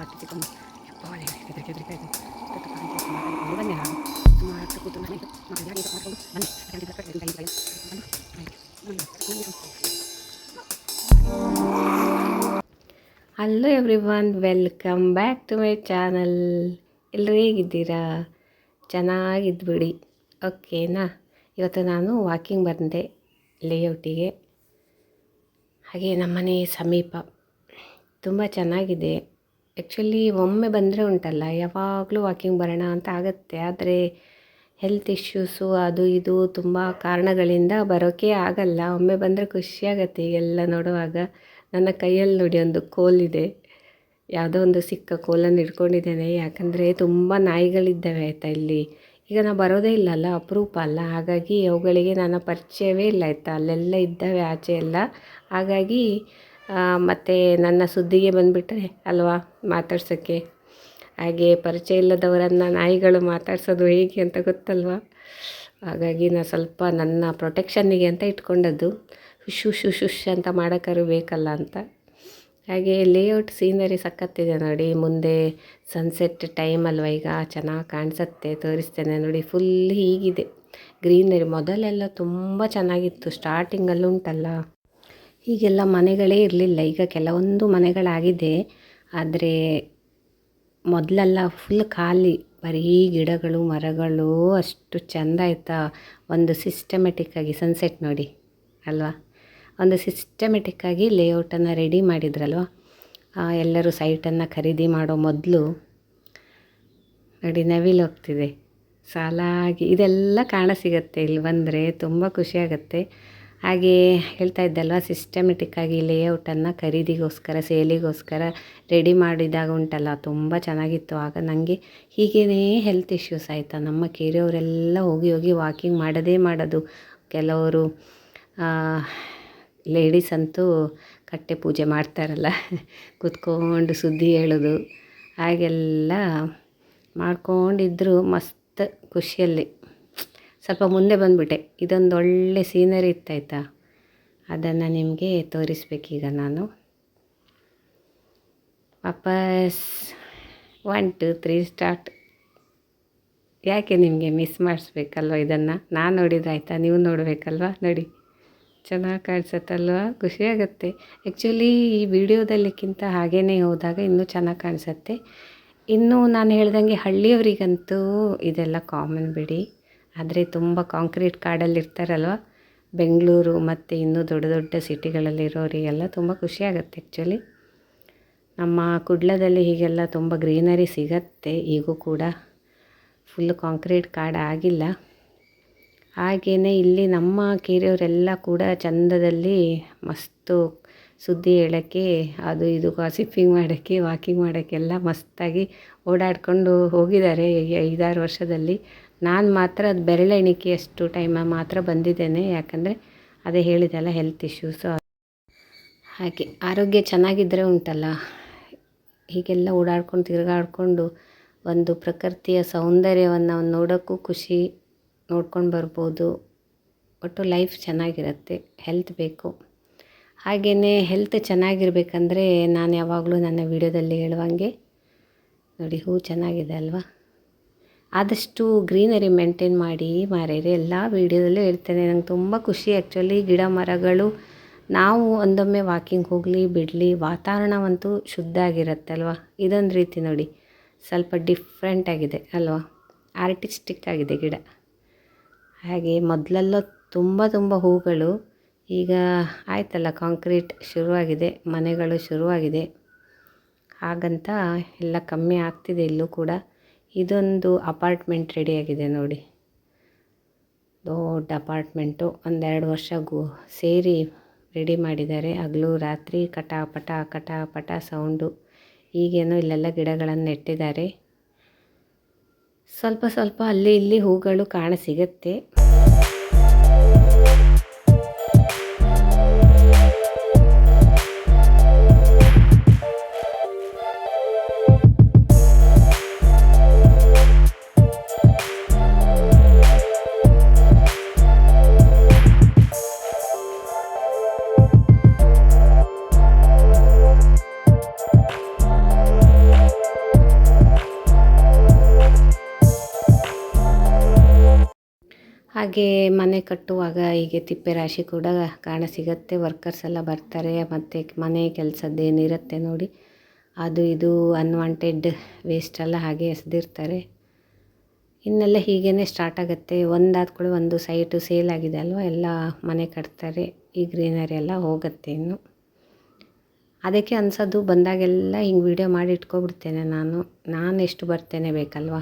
ಹತ್ತಿಸಿಕೊಂಡು ಬಾಳೆ ಹೆದರಿಕೆ ಆಯಿತು. ಮಾತಾಡಿಕೊಂಡು ಬಂದೆ ನಾನು ಸುಮಾರು ಕೂತು ಮನೆಗೆ ಮಕ್ಕಳು ಯಾರಿಗೆ ಮಾಡಿಕೊಂಡು ಬನ್ನಿ hello everyone, welcome back to my channel. ಎಲ್ಲರೂ ಹೇಗಿದ್ದೀರಾ? ಚೆನ್ನಾಗಿದ್ಬಿಡಿ, ಓಕೆನಾ? ಇವತ್ತು ನಾನು ವಾಕಿಂಗ್ ಬಂದೆ ಲೇಔಟಿಗೆ. ಹಾಗೆ ನಮ್ಮನೆ ಸಮೀಪ ತುಂಬ ಚೆನ್ನಾಗಿದೆ. ಆ್ಯಕ್ಚುಲಿ ಒಮ್ಮೆ ಬಂದರೆ ಉಂಟಲ್ಲ, ಯಾವಾಗಲೂ ವಾಕಿಂಗ್ ಬರೋಣ ಅಂತ ಆಗುತ್ತೆ. ಆದರೆ ಹೆಲ್ತ್ ಇಶ್ಯೂಸು ಅದು ಇದು ತುಂಬ ಕಾರಣಗಳಿಂದ ಬರೋಕ್ಕೆ ಆಗಲ್ಲ. ಒಮ್ಮೆ ಬಂದರೆ ಖುಷಿಯಾಗತ್ತೆ. ಈಗೆಲ್ಲ ನೋಡುವಾಗ ನನ್ನ ಕೈಯಲ್ಲಿ ನೋಡಿ ಒಂದು ಕೋಲಿದೆ, ಯಾವುದೋ ಒಂದು ಸಿಕ್ಕ ಕೋಲನ್ನು ಇಟ್ಕೊಂಡಿದ್ದೇನೆ. ಯಾಕಂದರೆ ತುಂಬ ನಾಯಿಗಳಿದ್ದಾವೆ ಆಯಿತಾ ಇಲ್ಲಿ. ಈಗ ನಾವು ಬರೋದೇ ಇಲ್ಲಲ್ಲ, ಅಪರೂಪ ಅಲ್ಲ. ಹಾಗಾಗಿ ಅವುಗಳಿಗೆ ನನ್ನ ಪರಿಚಯವೇ ಇಲ್ಲ ಆಯಿತಾ. ಅಲ್ಲೆಲ್ಲ ಇದ್ದಾವೆ ಆಚೆ ಎಲ್ಲ. ಹಾಗಾಗಿ ಮತ್ತು ನನ್ನ ಸುದ್ದಿಗೆ ಬಂದುಬಿಟ್ರೆ ಅಲ್ವಾ ಮಾತಾಡ್ಸೋಕ್ಕೆ. ಹಾಗೆ ಪರಿಚಯ ಇಲ್ಲದವರನ್ನು ನಾಯಿಗಳು ಮಾತಾಡ್ಸೋದು ಹೇಗೆ ಅಂತ ಗೊತ್ತಲ್ವ. ಹಾಗಾಗಿ ನಾನು ಸ್ವಲ್ಪ ನನ್ನ ಪ್ರೊಟೆಕ್ಷನ್ನಿಗೆ ಅಂತ ಇಟ್ಕೊಂಡದ್ದು. ಶುಶ್ ಅಂತ ಮಾಡೋಕ್ಕಾರು ಬೇಕಲ್ಲ ಅಂತ. ಹಾಗೆ ಲೇಔಟ್ ಸೀನರಿ ಸಕ್ಕತ್ತಿದೆ ನೋಡಿ. ಮುಂದೆ ಸನ್ಸೆಟ್ ಟೈಮ್ ಅಲ್ವ, ಈಗ ಚೆನ್ನಾಗಿ ಕಾಣಿಸುತ್ತೆ. ತೋರಿಸ್ತೇನೆ ನೋಡಿ. ಫುಲ್ ಹೀಗಿದೆ ಗ್ರೀನರಿ. ಮೊದಲೆಲ್ಲ ತುಂಬ ಚೆನ್ನಾಗಿತ್ತು. ಸ್ಟಾರ್ಟಿಂಗಲ್ಲೂ ಉಂಟಲ್ಲ, ಹೀಗೆಲ್ಲ ಮನೆಗಳೇ ಇರಲಿಲ್ಲ. ಈಗ ಕೆಲವೊಂದು ಮನೆಗಳಾಗಿದೆ, ಆದರೆ ಮೊದಲೆಲ್ಲ ಫುಲ್ ಖಾಲಿ, ಬರೀ ಗಿಡಗಳು ಮರಗಳು. ಅಷ್ಟು ಚೆಂದ ಆಯಿತಾ. ಒಂದು ಸಿಸ್ಟಮೆಟಿಕ್ಕಾಗಿ ಸನ್ಸೆಟ್ ನೋಡಿ ಅಲ್ವಾ. ಒಂದು ಸಿಸ್ಟಮೆಟಿಕ್ಕಾಗಿ ಲೇಔಟನ್ನು ರೆಡಿ ಮಾಡಿದ್ರಲ್ವ. ಎಲ್ಲರೂ ಸೈಟನ್ನು ಖರೀದಿ ಮಾಡೋ ಮೊದಲು ನೋಡಿ ನವಿಲು ಹೋಗ್ತಿದೆ ಸಾಲಾಗಿ. ಇದೆಲ್ಲ ಕಾಣಸಿಗತ್ತೆ ಇಲ್ಲಿ ಬಂದರೆ, ತುಂಬ ಖುಷಿಯಾಗತ್ತೆ. ಹಾಗೆ ಹೇಳ್ತಾ ಇದ್ದಲ್ವ, ಸಿಸ್ಟಮೆಟಿಕ್ಕಾಗಿ ಲೇಔಟನ್ನು ಖರೀದಿಗೋಸ್ಕರ ಸೇಲಿಗೋಸ್ಕರ ರೆಡಿ ಮಾಡಿದಾಗ ಉಂಟಲ್ಲ, ತುಂಬ ಚೆನ್ನಾಗಿತ್ತು. ಆಗ ನನಗೆ ಹೀಗೇ ಹೆಲ್ತ್ ಇಶ್ಯೂಸ್ ಆಯಿತಾ. ನಮ್ಮ ಕೇರಿಯವರೆಲ್ಲ ಹೋಗಿ ವಾಕಿಂಗ್ ಮಾಡೋದು. ಕೆಲವರು ಲೇಡೀಸ್ ಅಂತೂ ಕಟ್ಟೆ ಪೂಜೆ ಮಾಡ್ತಾರಲ್ಲ, ಕೂತ್ಕೊಂಡು ಸುದ್ದಿ ಹೇಳೋದು ಹಾಗೆಲ್ಲ ಮಾಡ್ಕೊಂಡಿದ್ರು. ಮಸ್ತ್ ಖುಷಿಯಲ್ಲಿ ಸ್ವಲ್ಪ ಮುಂದೆ ಬಂದುಬಿಟ್ಟೆ. ಇದೊಂದು ಒಳ್ಳೆ ಸೀನರಿ ಇತ್ತಾಯ್ತಾ. ಅದನ್ನು ನಿಮಗೆ ತೋರಿಸ್ಬೇಕೀಗ ನಾನು. ವಾಪಸ್ 1 2 3 ಸ್ಟಾರ್ಟ್. ಯಾಕೆ ನಿಮಗೆ ಮಿಸ್ ಮಾಡಿಸ್ಬೇಕಲ್ವ ಇದನ್ನು? ನಾನು ನೋಡಿದ್ರಾಯ್ತಾ, ನೀವು ನೋಡಬೇಕಲ್ವ. ನೋಡಿ ಚೆನ್ನಾಗಿ ಕಾಣಿಸುತ್ತಲ್ವ, ಖುಷಿಯಾಗತ್ತೆ. ಆ್ಯಕ್ಚುಲಿ ಈ ವಿಡಿಯೋದಲ್ಲಿಕ್ಕಿಂತ ಹಾಗೇ ಹೋದಾಗ ಇನ್ನೂ ಚೆನ್ನಾಗಿ ಕಾಣಿಸುತ್ತೆ. ಇನ್ನು ನಾನು ಹೇಳ್ದಂಗೆ ಹಳ್ಳಿಯವರಿಗಂತೂ ಇದೆಲ್ಲ ಕಾಮನ್ ಬಿಡಿ. ಆದರೆ ತುಂಬ ಕಾಂಕ್ರೀಟ್ ಕಾಡಲ್ಲಿ ಇರ್ತಾರಲ್ವ, ಬೆಂಗಳೂರು ಮತ್ತು ಇನ್ನೂ ದೊಡ್ಡ ದೊಡ್ಡ ಸಿಟಿಗಳಲ್ಲಿರೋರಿಗೆಲ್ಲ ತುಂಬ ಖುಷಿಯಾಗತ್ತೆ. ಆ್ಯಕ್ಚುಲಿ ನಮ್ಮ ಕುಡ್ಲದಲ್ಲಿ ಹೀಗೆಲ್ಲ ತುಂಬ ಗ್ರೀನರಿ ಸಿಗತ್ತೆ. ಈಗೂ ಕೂಡ ಫುಲ್ ಕಾಂಕ್ರೀಟ್ ಕಾಡು ಆಗಿಲ್ಲ. ಹಾಗೆಯೇ ಇಲ್ಲಿ ನಮ್ಮ ಕೇರಿಯವರೆಲ್ಲ ಕೂಡ ಚಂದದಲ್ಲಿ ಮಸ್ತು ಸುದ್ದಿ ಹೇಳೋಕ್ಕೆ, ಅದು ಇದು ಗಾಸಿಪಿಂಗ್ ಮಾಡೋಕ್ಕೆ, ವಾಕಿಂಗ್ ಮಾಡೋಕ್ಕೆಲ್ಲ ಮಸ್ತಾಗಿ ಓಡಾಡಿಕೊಂಡು ಹೋಗಿದ್ದಾರೆ 5-6 ವರ್ಷದಲ್ಲಿ. ನಾನು ಮಾತ್ರ ಅದು ಬೆರಳೆಣಿಕೆಯಷ್ಟು ಟೈಮ ಮಾತ್ರ ಬಂದಿದ್ದೇನೆ. ಯಾಕಂದರೆ ಅದೇ ಹೇಳಿದೆಲ್ಲ ಹೆಲ್ತ್ ಇಶ್ಯೂಸು. ಹಾಗೆ ಆರೋಗ್ಯ ಚೆನ್ನಾಗಿದ್ದರೆ ಉಂಟಲ್ಲ, ಹೀಗೆಲ್ಲ ಓಡಾಡ್ಕೊಂಡು ತಿರುಗಾಡಿಕೊಂಡು ಒಂದು ಪ್ರಕೃತಿಯ ಸೌಂದರ್ಯವನ್ನು ನೋಡೋಕ್ಕೂ ಖುಷಿ, ನೋಡ್ಕೊಂಡು ಬರ್ಬೋದು. ಒಟ್ಟು ಲೈಫ್ ಚೆನ್ನಾಗಿರುತ್ತೆ. ಹೆಲ್ತ್ ಬೇಕು. ಹಾಗೆಯೇ ಹೆಲ್ತ್ ಚೆನ್ನಾಗಿರ್ಬೇಕಂದ್ರೆ ನಾನು ಯಾವಾಗಲೂ ನನ್ನ ವಿಡಿಯೋದಲ್ಲಿ ಹೇಳುವಂಗೆ ನೋಡಿ, ಹೂ ಚೆನ್ನಾಗಿದೆ ಅಲ್ವಾ. ಆದಷ್ಟು ಗ್ರೀನರಿ ಮೇಂಟೈನ್ ಮಾಡಿ ಮಾರೇರಿ. ಎಲ್ಲ ವೀಡಿಯೋದಲ್ಲೂ ಹೇಳ್ತೇನೆ. ನಂಗೆ ತುಂಬ ಖುಷಿ ಆ್ಯಕ್ಚುಲಿ. ಗಿಡ ಮರಗಳು, ನಾವು ಒಂದೊಮ್ಮೆ ವಾಕಿಂಗ್ ಹೋಗಲಿ ಬಿಡಲಿ, ವಾತಾವರಣವಂತೂ ಶುದ್ಧ ಆಗಿರುತ್ತಲ್ವ. ಇದೊಂದು ರೀತಿ ನೋಡಿ, ಸ್ವಲ್ಪ ಡಿಫ್ರೆಂಟ್ ಆಗಿದೆ ಅಲ್ವಾ, ಆರ್ಟಿಸ್ಟಿಕ್ ಆಗಿದೆ ಗಿಡ. ಹಾಗೆ ಮೊದಲೆಲ್ಲ ತುಂಬ ಹೂಗಳು. ಈಗ ಆಯ್ತಲ್ಲ, ಕಾಂಕ್ರೀಟ್ ಶುರುವಾಗಿದೆ, ಮನೆಗಳು ಶುರುವಾಗಿದೆ. ಹಾಗಂತ ಎಲ್ಲ ಕಮ್ಮಿ ಆಗ್ತಿದೆ ಇಲ್ಲೂ ಕೂಡ. ಇದೊಂದು ಅಪಾರ್ಟ್ಮೆಂಟ್ ರೆಡಿಯಾಗಿದೆ ನೋಡಿ, ದೊಡ್ಡ ಅಪಾರ್ಟ್ಮೆಂಟು. 1-2 ವರ್ಷ ಸೇರಿ ರೆಡಿ ಮಾಡಿದ್ದಾರೆ. ಹಗಲು ರಾತ್ರಿ ಕಟಾಪಟ ಸೌಂಡು. ಈಗೇನೋ ಇಲ್ಲೆಲ್ಲ ಗಿಡಗಳನ್ನು ನೆಟ್ಟಿದ್ದಾರೆ. ಸ್ವಲ್ಪ ಅಲ್ಲಿ ಇಲ್ಲಿ ಹೂಗಳು ಕಾಣಸಿಗತ್ತೆ. ಹಾಗೆ ಮನೆ ಕಟ್ಟುವಾಗ ಹೀಗೆ ತಿಪ್ಪೆ ರಾಶಿ ಕೂಡ ಕಾಣಸಿಗತ್ತೆ. ವರ್ಕರ್ಸ್ ಎಲ್ಲ ಬರ್ತಾರೆ, ಮತ್ತು ಮನೆ ಕೆಲಸದ್ದೇನಿರುತ್ತೆ ನೋಡಿ ಅದು ಇದು ಅನ್ವಾಂಟೆಡ್ ವೇಸ್ಟೆಲ್ಲ ಹಾಗೆ ಎಸೆದಿರ್ತಾರೆ. ಇನ್ನೆಲ್ಲ ಹೀಗೇ ಸ್ಟಾರ್ಟ್ ಆಗುತ್ತೆ. ಒಂದಾದ ಕೂಡ ಒಂದು ಸೈಟು ಸೇಲ್ ಆಗಿದೆ ಅಲ್ವ, ಎಲ್ಲ ಮನೆ ಕಟ್ತಾರೆ. ಈ ಗ್ರೀನರಿ ಎಲ್ಲ ಹೋಗುತ್ತೆ ಇನ್ನು. ಅದಕ್ಕೆ ಅನ್ಸೋದು ಬಂದಾಗೆಲ್ಲ ಹಿಂಗೆ ವೀಡಿಯೋ ಮಾಡಿ ಇಟ್ಕೊಬಿಡ್ತೇನೆ ನಾನು ಎಷ್ಟು ಬರ್ತೇನೆ ಬೇಕಲ್ವ.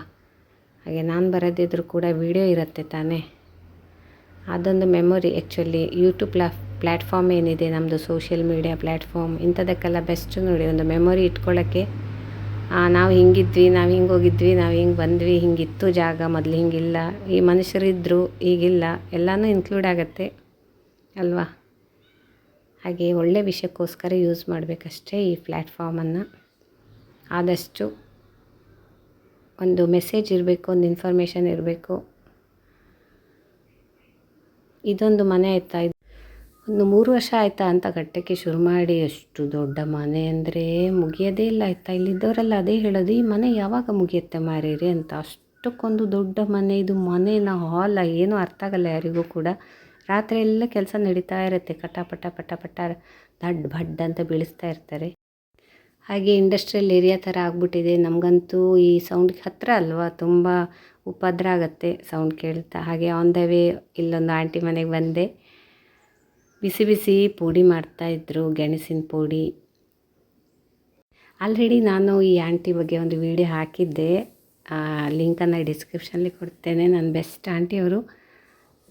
ಹಾಗೆ ನಾನು ಬರೋದಿದ್ರು ಕೂಡ ವೀಡಿಯೋ ಇರುತ್ತೆ ತಾನೇ, ಅದೊಂದು ಮೆಮೊರಿ. ಆ್ಯಕ್ಚುಲಿ ಯೂಟ್ಯೂಬ್ ಪ್ಲ್ಯಾಟ್ಫಾರ್ಮ್ ಏನಿದೆ ನಮ್ಮದು, ಸೋಷಿಯಲ್ ಮೀಡಿಯಾ ಪ್ಲ್ಯಾಟ್ಫಾರ್ಮ್, ಇಂಥದಕ್ಕೆಲ್ಲ ಬೆಸ್ಟ್ ನೋಡಿ. ಒಂದು ಮೆಮೊರಿ ಇಟ್ಕೊಳ್ಳೋಕ್ಕೆ, ನಾವು ಹಿಂಗಿದ್ವಿ, ನಾವು ಹಿಂಗೆ ಹೋಗಿದ್ವಿ, ನಾವು ಹಿಂಗೆ ಬಂದ್ವಿ, ಹಿಂಗಿತ್ತು ಜಾಗ ಮೊದಲು, ಹಿಂಗಿಲ್ಲ, ಈ ಮನುಷ್ಯರಿದ್ದರು ಈಗಿಲ್ಲ, ಎಲ್ಲನೂ ಇನ್ಕ್ಲೂಡ್ ಆಗುತ್ತೆ ಅಲ್ವಾ. ಹಾಗೆ ಒಳ್ಳೆ ವಿಷಯಕ್ಕೋಸ್ಕರ ಯೂಸ್ ಮಾಡಬೇಕಷ್ಟೇ ಈ ಪ್ಲ್ಯಾಟ್ಫಾರ್ಮನ್ನು. ಆದಷ್ಟು ಒಂದು ಮೆಸೇಜ್ ಇರಬೇಕು, ಒಂದು ಇನ್ಫಾರ್ಮೇಷನ್ ಇರಬೇಕು. ಇದೊಂದು ಮನೆ ಆಯಿತಾ, ಒಂದು 3 ವರ್ಷ ಆಯಿತಾ ಅಂತ ಕಟ್ಟಕ್ಕೆ ಶುರು ಮಾಡಿ. ಎಷ್ಟು ದೊಡ್ಡ ಮನೆ ಅಂದರೆ ಮುಗಿಯೋದೇ ಇಲ್ಲ ಆಯಿತಾ. ಇಲ್ಲಿದ್ದವರೆಲ್ಲ ಅದೇ ಹೇಳೋದು, ಈ ಮನೆ ಯಾವಾಗ ಮುಗಿಯುತ್ತೆ ಮಾರೀರಿ ಅಂತ. ಅಷ್ಟಕ್ಕೊಂದು ದೊಡ್ಡ ಮನೆ ಇದು. ಮನೆನ ಹಾಲ ಏನೂ ಅರ್ಥ ಆಗಲ್ಲ ಯಾರಿಗೂ ಕೂಡ. ರಾತ್ರಿ ಎಲ್ಲ ಕೆಲಸ ನಡೀತಾ ಇರುತ್ತೆ, ಪಟ ಪಟ ದಡ್ ಭಡ್ ಅಂತ ಬೀಳಿಸ್ತಾ ಇರ್ತಾರೆ. ಹಾಗೆ ಇಂಡಸ್ಟ್ರಿಯಲ್ ಏರಿಯಾ ಥರ ಆಗ್ಬಿಟ್ಟಿದೆ. ನಮಗಂತೂ ಈ ಸೌಂಡ್ಗೆ ಹತ್ತಿರ ಅಲ್ವಾ, ತುಂಬ ಉಪದ್ರ ಆಗುತ್ತೆ ಸೌಂಡ್ ಕೇಳ್ತಾ. ಹಾಗೆ ಆನ್ ದ ವೇ ಇಲ್ಲೊಂದು ಆಂಟಿ ಮನೆಗೆ ಬಂದೆ. ಬಿಸಿ ಬಿಸಿ ಪುಡಿ ಮಾಡ್ತಾಯಿದ್ರು, ಗೆಣಸಿನ ಪುಡಿ. ಆಲ್ರೆಡಿ ನಾನು ಈ ಆಂಟಿ ಬಗ್ಗೆ ಒಂದು ವಿಡಿಯೋ ಹಾಕಿದ್ದೆ, ಲಿಂಕನ್ನು ಡಿಸ್ಕ್ರಿಪ್ಷನಲ್ಲಿ ಕೊಡ್ತೇನೆ. ನನ್ನ ಬೆಸ್ಟ್ ಆಂಟಿ ಅವರು,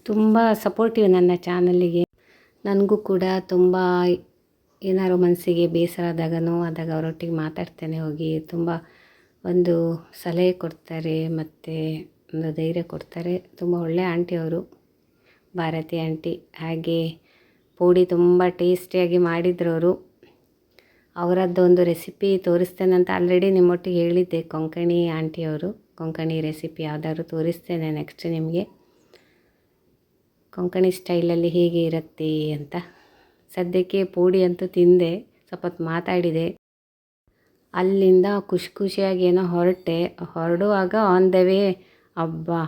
ತುಂಬ ಸಪೋರ್ಟಿವ್ ನನ್ನ ಚಾನಲ್ಲಿಗೆ. ನನಗೂ ಕೂಡ ತುಂಬ ಏನಾದ್ರು ಮನಸ್ಸಿಗೆ ಬೇಸರ ಆದಾಗ, ನೋವಾದಾಗ ಅವರೊಟ್ಟಿಗೆ ಮಾತಾಡ್ತೇನೆ ಹೋಗಿ. ತುಂಬ ಒಂದು ಸಲಹೆ ಕೊಡ್ತಾರೆ ಮತ್ತು ಒಂದು ಧೈರ್ಯ ಕೊಡ್ತಾರೆ. ತುಂಬ ಒಳ್ಳೆಯ ಆಂಟಿ ಅವರು, ಭಾರತಿ ಆಂಟಿ. ಹಾಗೆ ಪುಡಿ ತುಂಬ ಟೇಸ್ಟಿಯಾಗಿ ಮಾಡಿದ್ರು ಅವರು. ಅವರದ್ದು ಒಂದು ರೆಸಿಪಿ ತೋರಿಸ್ತೇನೆ ಅಂತ ಆಲ್ರೆಡಿ ನಿಮ್ಮೊಟ್ಟಿಗೆ ಹೇಳಿದ್ದೆ. ಕೊಂಕಣಿ ಆಂಟಿಯವರು ಕೊಂಕಣಿ ರೆಸಿಪಿ ಯಾವುದಾದ್ರು ತೋರಿಸ್ತೇನೆ ನೆಕ್ಸ್ಟ್ ನಿಮಗೆ, ಕೊಂಕಣಿ ಸ್ಟೈಲಲ್ಲಿ ಹೇಗೆ ಇರುತ್ತೆ ಅಂತ. ಸದ್ಯಕ್ಕೆ ಪುಡಿ ಅಂತೂ ತಿಂದೆ, ಸ್ವಲ್ಪ ಹೊತ್ತು ಮಾತಾಡಿದೆ. ಅಲ್ಲಿಂದ ಖುಷಿಯಾಗಿ ಏನೋ ಹೊರಡುವಾಗ ಆನ್ ದ ವೇ ಅಬ್ಬಾ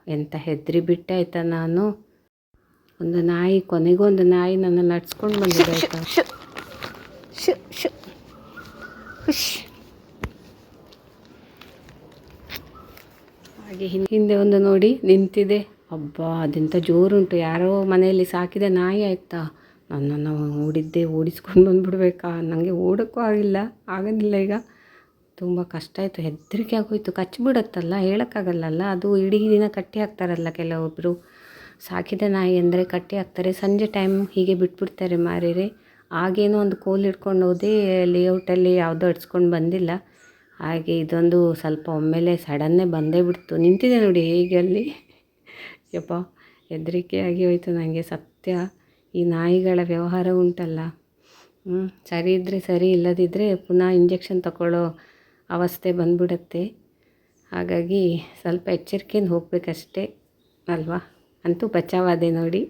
ಎಂತ ಹೆದರಿ ಬಿಟ್ಟೆ ಆಯಿತಾ ನಾನು. ಒಂದು ನಾಯಿ, ಕೊನೆಗೂ ಒಂದು ನಾಯಿ ನನ್ನ ನಡ್ಸ್ಕೊಂಡು ಬಂದಿದೆ ಆಯಿತಾ. ಹಾಗೆ ಹಿಂದೆ ಒಂದು ನೋಡಿ ನಿಂತಿದೆ. ಅಬ್ಬಾ ಅದೆಂಥ ಜೋರುಂಟು. ಯಾರೋ ಮನೆಯಲ್ಲಿ ಸಾಕಿದ ನಾಯಿ ಆಯಿತಾ. ನನ್ನನ್ನು ಓಡಿಸ್ಕೊಂಡು ಬಂದುಬಿಡ್ಬೇಕಾ. ನನಗೆ ಓಡೋಕ್ಕೂ ಆಗೋದಿಲ್ಲ ಈಗ. ತುಂಬ ಕಷ್ಟ ಆಯಿತು, ಹೆದರಿಕೆ ಆಗೋಯ್ತು. ಕಚ್ಚಿಬಿಡುತ್ತಲ್ಲ, ಹೇಳೋಕ್ಕಾಗಲ್ಲಲ್ಲ. ಅದು ಇಡೀ ದಿನ ಕಟ್ಟಿ ಹಾಕ್ತಾರಲ್ಲ ಕೆಲವೊಬ್ಬರು. ಸಾಕಿದ ನಾಯಿ ಅಂದರೆ ಕಟ್ಟಿ ಹಾಕ್ತಾರೆ, ಸಂಜೆ ಟೈಮ್ ಹೀಗೆ ಬಿಟ್ಬಿಡ್ತಾರೆ ಮಾರೀರಿ. ಆಗೇನೋ ಒಂದು ಕೋಲ್ ಹಿಡ್ಕೊಂಡು ಹೋದೆ, ಲೇಔಟಲ್ಲಿ ಯಾವುದೋ ಅಡ್ಸ್ಕೊಂಡು ಬಂದಿಲ್ಲ. ಹಾಗೆ ಇದೊಂದು ಸ್ವಲ್ಪ ಒಮ್ಮೆಲೆ ಸಡನ್ನೇ ಬಂದೇ ಬಿಡ್ತು. ನಿಂತಿದೆ ನೋಡಿ ಹೇಗೆ ಅಲ್ಲಿ. ಯಪ್ಪ ಹೆದರಿಕೆ ಆಗಿ ಹೋಯಿತು ನನಗೆ ಸತ್ಯ. ಈ ನಾಯಿಗಳ ವ್ಯವಹಾರ ಉಂಟಲ್ಲ, ಸರಿ ಇದ್ದರೆ ಸರಿ, ಇಲ್ಲದಿದ್ದರೆ ಪುನಃ ಇಂಜೆಕ್ಷನ್ ತಗೊಳ್ಳೋ ಅವಸ್ಥೆ ಬಂದ್ಬಿಡುತ್ತೆ. ಹಾಗಾಗಿ ಸ್ವಲ್ಪ ಎಚ್ಚರಿಕೆಯಿಂದ ಹೋಗಬೇಕಷ್ಟೇ ಅಲ್ವಾ. ಅಂತೂ ಬಚಾವಾದೆ ನೋಡಿ.